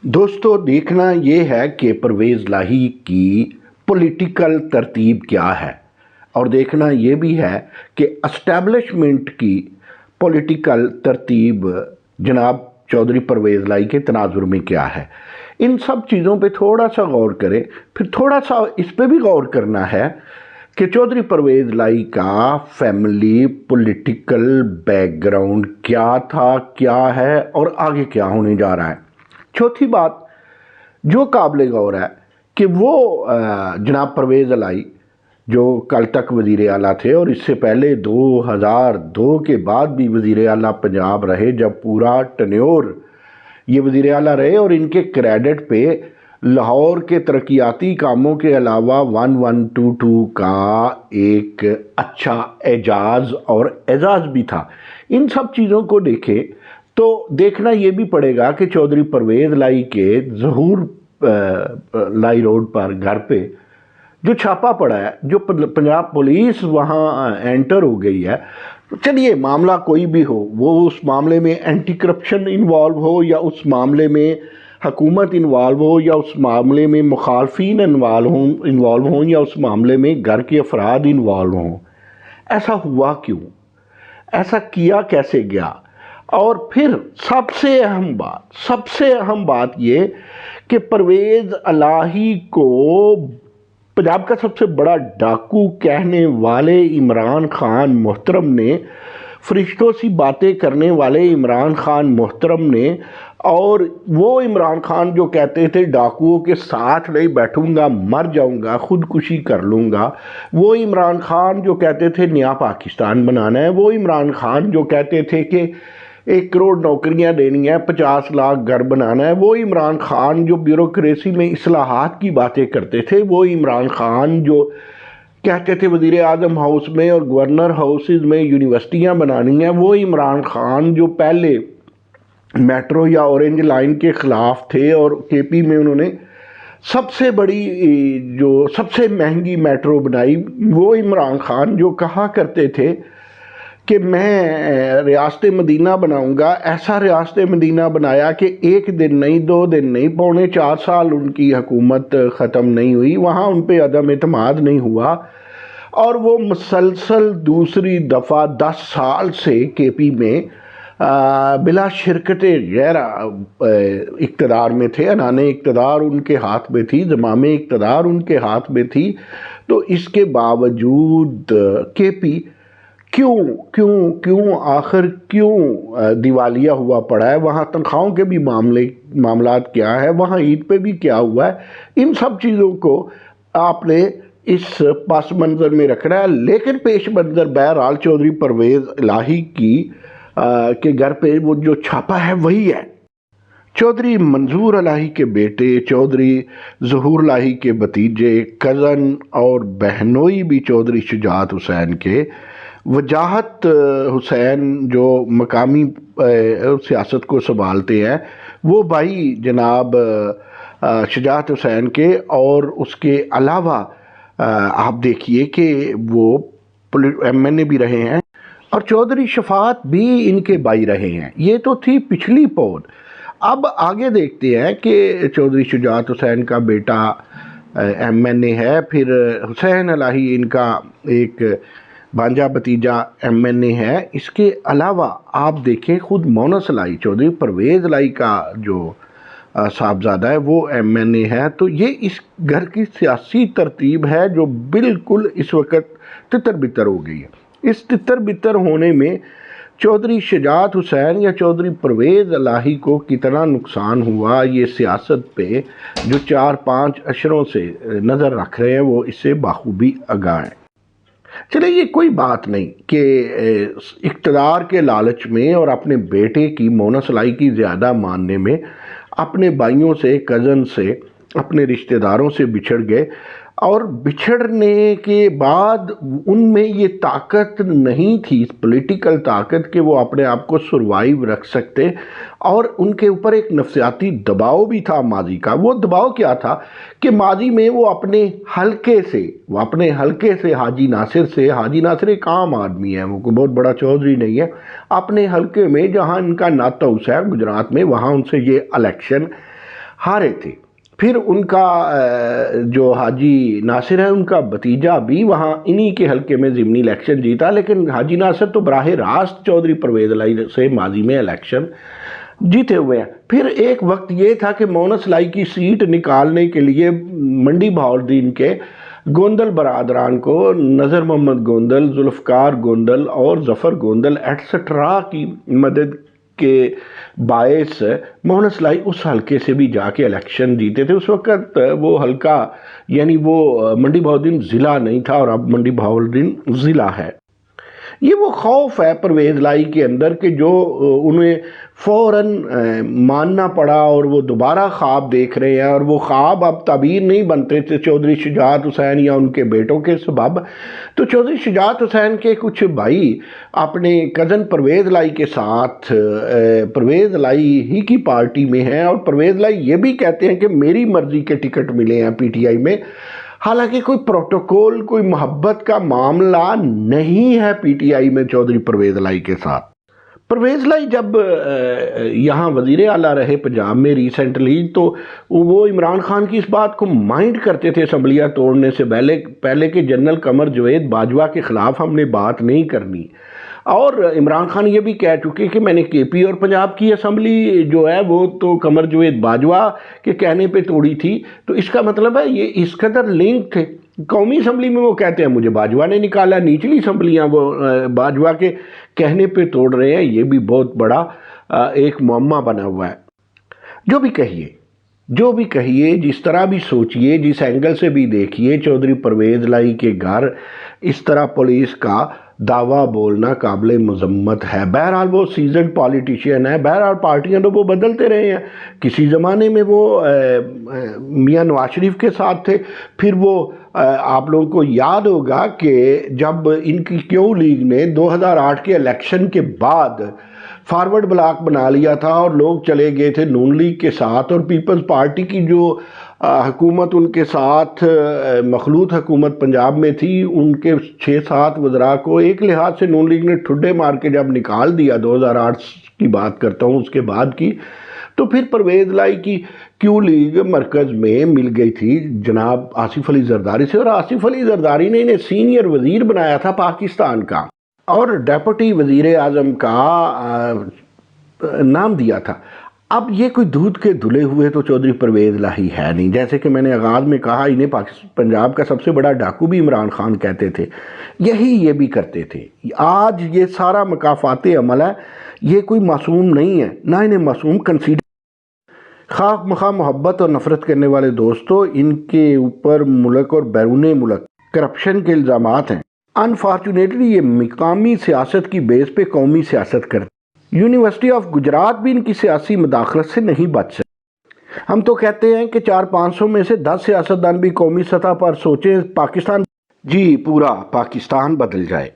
दोस्तों, देखना ये है कि परवेज़ इलाही की पॉलिटिकल तरतीब क्या है, और देखना ये भी है कि एस्टैब्लिशमेंट की पॉलिटिकल तरतीब जनाब चौधरी परवेज़ इलाही के तनाजुर में क्या है। इन सब चीज़ों पे थोड़ा सा गौर करें। फिर थोड़ा सा इस पे भी गौर करना है कि चौधरी परवेज़ इलाही का फैमिली पॉलिटिकल बैकग्राउंड क्या था, क्या है और आगे क्या होने जा रहा है। चौथी बात जो काबिल गौर है कि वो जनाब परवेज़ इलाही जो कल तक वज़ीर आला थे और इससे पहले 2002 के बाद भी वज़ीर आला पंजाब रहे, जब पूरा टन्योर ये वज़ीर आला रहे, और इनके क्रेडिट पे लाहौर के तरक्याती कामों के अलावा 1122 का एक अच्छा एजाज़ और एजाज़ भी था। इन सब चीज़ों को देखें तो देखना ये भी पड़ेगा कि चौधरी परवेज़ इलाही के ज़हूर लाई रोड पर घर पे जो छापा पड़ा है, जो पंजाब पुलिस वहाँ एंटर हो गई है। चलिए, मामला कोई भी हो, वो उस मामले में एंटी करप्शन इन्वॉल्व हो या उस मामले में हुकूमत इन्वॉल्व हो या उस मामले में मुखालफीन इन्वॉल्व हों या उस मामले में घर के अफराद इन्वॉल्व हों, ऐसा हुआ क्यों, ऐसा किया कैसे गया। और फिर सबसे अहम बात ये कि परवेज़ इलाही को पंजाब का सबसे बड़ा डाकू कहने वाले इमरान खान मोहतरम ने, फरिश्तों सी बातें करने वाले इमरान खान मोहतरम ने, और वो इमरान खान जो कहते थे डाकुओं के साथ नहीं बैठूंगा, मर जाऊंगा, खुदकुशी कर लूँगा, वो इमरान खान जो कहते थे नया पाकिस्तान बनाना है, वो इमरान खान जो कहते थे कि 1 करोड़ नौकरियां देनी है, 50 लाख घर बनाना है, वो इमरान खान जो ब्यूरोक्रेसी में इस्लाहात की बातें करते थे, वो इमरान खान जो कहते थे वज़ीर आज़म हाउस में और गवर्नर हाउसेज में यूनिवर्सिटियां बनानी है, वो इमरान खान जो पहले मेट्रो या ऑरेंज लाइन के ख़िलाफ़ थे और केपी में उन्होंने सबसे बड़ी जो सबसे महंगी मेट्रो बनाई, वो इमरान खान जो कहा करते थे कि मैं रियासत मदीना बनाऊंगा, ऐसा रियासत मदीना बनाया कि 1 दिन नहीं, 2 दिन नहीं, पौने 4 साल उनकी हुकूमत ख़त्म नहीं हुई, वहाँ उन पर अदम एतमाद नहीं हुआ, और वो मुसलसल दूसरी दफ़ा 10 साल से केपी में बिला शिरकत गैरा इक़्तिदार में थे। अनाने इक़्तिदार उनके हाथ में थी, ज़मामे इक़्तिदार उनके हाथ में थी। तो इसके बावजूद केपी क्यों आखिर क्यों दिवालिया हुआ पड़ा है, वहाँ तनख्वाहों के भी मामलात क्या है, वहाँ ईद पे भी क्या हुआ है, इन सब चीज़ों को आपने इस पस मंज़र में रखना है। लेकिन पेश मंज़र बहरहाल चौधरी परवेज़ इलाही की के घर पे वो जो छापा है वही है। चौधरी मंजूर इलाही के बेटे, चौधरी ज़हूर इलाही के भतीजे, कज़न और बहनोई भी चौधरी शुजात हुसैन के, वजाहत हुसैन जो मकामी सियासत को संभालते हैं, वो भाई जनाब शुजात हुसैन के, और उसके अलावा आप देखिए कि वो MNA भी रहे हैं और चौधरी शफात भी इनके भाई रहे हैं। ये तो थी पिछली पौध। अब आगे देखते हैं कि चौधरी शुजात हुसैन का बेटा MNA है, फिर हुसैन इलाही इनका एक भांजा भतीजा MNA है। इसके अलावा आप देखें खुद मोनस इलाही, चौधरी परवेज़ इलाही का जो साहबजादा है, वो MNA है। तो ये इस घर की सियासी तरतीब है जो बिल्कुल इस वक्त तितर बितर हो गई है। इस तितर बितर होने में चौधरी शुजात हुसैन या चौधरी परवेज़ इलाही को कितना नुकसान हुआ, ये सियासत पे जो 4-5 अशरों से नज़र रख रहे हैं वो इससे बाखूबी आगाह हैं। चलिए, ये कोई बात नहीं कि इक़्तिदार के लालच में और अपने बेटे की, मोनस इलाही की ज़्यादा मानने में अपने भाइयों से, कज़न से, अपने रिश्तेदारों से बिछड़ गए, और बिछड़ने के बाद उनमें ये ताकत नहीं थी, पॉलिटिकल ताकत, कि वो अपने आप को सरवाइव रख सकते, और उनके ऊपर एक नफसियाती दबाव भी था माजी का। वो दबाव क्या था कि माजी में वो अपने हलके से हाजी नासिर एक आम आदमी है, वो कोई बहुत बड़ा चौधरी नहीं है, अपने हलके में जहाँ इनका नाता है गुजरात में, वहाँ उनसे ये इलेक्शन ہارے تھے۔ پھر ان کا جو حاجی ناصر ہے ان کا بھتیجا بھی وہاں انہی کے حلقے میں ضمنی الیکشن جیتا، لیکن حاجی ناصر تو براہ راست چودھری پرویز الہی سے ماضی میں الیکشن جیتے ہوئے ہیں۔ پھر ایک وقت یہ تھا کہ مونس لائی کی سیٹ نکالنے کے لیے منڈی بہاؤالدین کے گوندل برادران کو نذر محمد گوندل، ذوالفقار گوندل اور ظفر گوندل ایٹسٹرا کی مدد کے باعث مونس لائی اس حلقے سے بھی جا کے الیکشن جیتے تھے۔ اس وقت وہ حلقہ یعنی وہ منڈی بہاؤالدین ضلع نہیں تھا، اور اب منڈی بہاؤالدین ضلع ہے۔ یہ وہ خوف ہے پرویز لائی کے اندر کہ جو انہیں فوراً ماننا پڑا، اور وہ دوبارہ خواب دیکھ رہے ہیں، اور وہ خواب اب تعبیر نہیں بنتے تھے چودھری شجاعت حسین یا ان کے بیٹوں کے سبب۔ تو چودھری شجاعت حسین کے کچھ بھائی اپنے کزن پرویز لائی کے ساتھ پرویز لائی ہی کی پارٹی میں ہیں، اور پرویز لائی یہ بھی کہتے ہیں کہ میری مرضی کے ٹکٹ ملے ہیں پی ٹی آئی میں، حالانکہ کوئی پروٹوکول، کوئی محبت کا معاملہ نہیں ہے پی ٹی آئی میں چودھری پرویز لائی کے ساتھ۔ پرویز لائی جب یہاں وزیر اعلیٰ رہے پنجاب میں ریسنٹلی، تو وہ عمران خان کی اس بات کو مائنڈ کرتے تھے اسمبلیاں توڑنے سے پہلے کہ جنرل قمر جاوید باجوہ کے خلاف ہم نے بات نہیں کرنی، اور عمران خان یہ بھی کہہ چکے کہ میں نے کے پی اور پنجاب کی اسمبلی جو ہے وہ تو قمر جاوید باجوہ کے کہنے پہ توڑی تھی۔ تو اس کا مطلب ہے یہ اس قدر لنک تھے۔ قومی اسمبلی میں وہ کہتے ہیں مجھے باجوہ نے نکالا، نچلی اسمبلیاں وہ باجوہ کے کہنے پہ توڑ رہے ہیں، یہ بھی بہت بڑا ایک معمہ بنا ہوا ہے۔ جو بھی کہیے، جس طرح بھی سوچئے، جس اینگل سے بھی دیکھیے، چودھری پرویز لائی کے گھر اس طرح پولیس کا دعویٰ بولنا قابل مذمت ہے۔ بہرحال وہ سیزنڈ پالیٹیشین ہے، بہرحال پارٹیاں تو وہ بدلتے رہے ہیں۔ کسی زمانے میں وہ میاں نواز شریف کے ساتھ تھے، پھر وہ آپ لوگوں کو یاد ہوگا کہ جب ان کی کیو لیگ نے 2008 کے الیکشن کے بعد فارورڈ بلاک بنا لیا تھا، اور لوگ چلے گئے تھے نون لیگ کے ساتھ، اور پیپلز پارٹی کی جو حکومت ان کے ساتھ مخلوط حکومت پنجاب میں تھی، ان کے 6-7 وزراء کو ایک لحاظ سے نون لیگ نے ٹھڈے مار کے جب نکال دیا، 2008 کی بات کرتا ہوں، اس کے بعد کی، تو پھر پرویز لائی کی کیو لیگ مرکز میں مل گئی تھی جناب آصف علی زرداری سے، اور آصف علی زرداری نے انہیں سینئر وزیر بنایا تھا پاکستان کا، اور ڈیپٹی وزیر اعظم کا نام دیا تھا۔ اب یہ کوئی دودھ کے دھلے ہوئے تو چودھری پرویز لائی ہے نہیں، جیسے کہ میں نے آغاز میں کہا، انہیں پنجاب کا سب سے بڑا ڈاکو بھی عمران خان کہتے تھے، یہ بھی کرتے تھے۔ آج یہ سارا مکافات عمل ہے، یہ کوئی معصوم نہیں ہے، نہ انہیں معصوم کنسیڈر۔ خواہ مخواہ محبت اور نفرت کرنے والے دوستوں، ان کے اوپر ملک اور بیرون ملک کرپشن کے الزامات ہیں۔ انفارچونیٹلی یہ مقامی سیاست کی بیس پہ قومی سیاست کرتے ہیں۔ یونیورسٹی آف گجرات بھی ان کی سیاسی مداخلت سے نہیں بچ سکتے۔ ہم تو کہتے ہیں کہ 400-500 میں سے 10 سیاستدان بھی قومی سطح پر سوچیں، پاکستان پورا پاکستان بدل جائے۔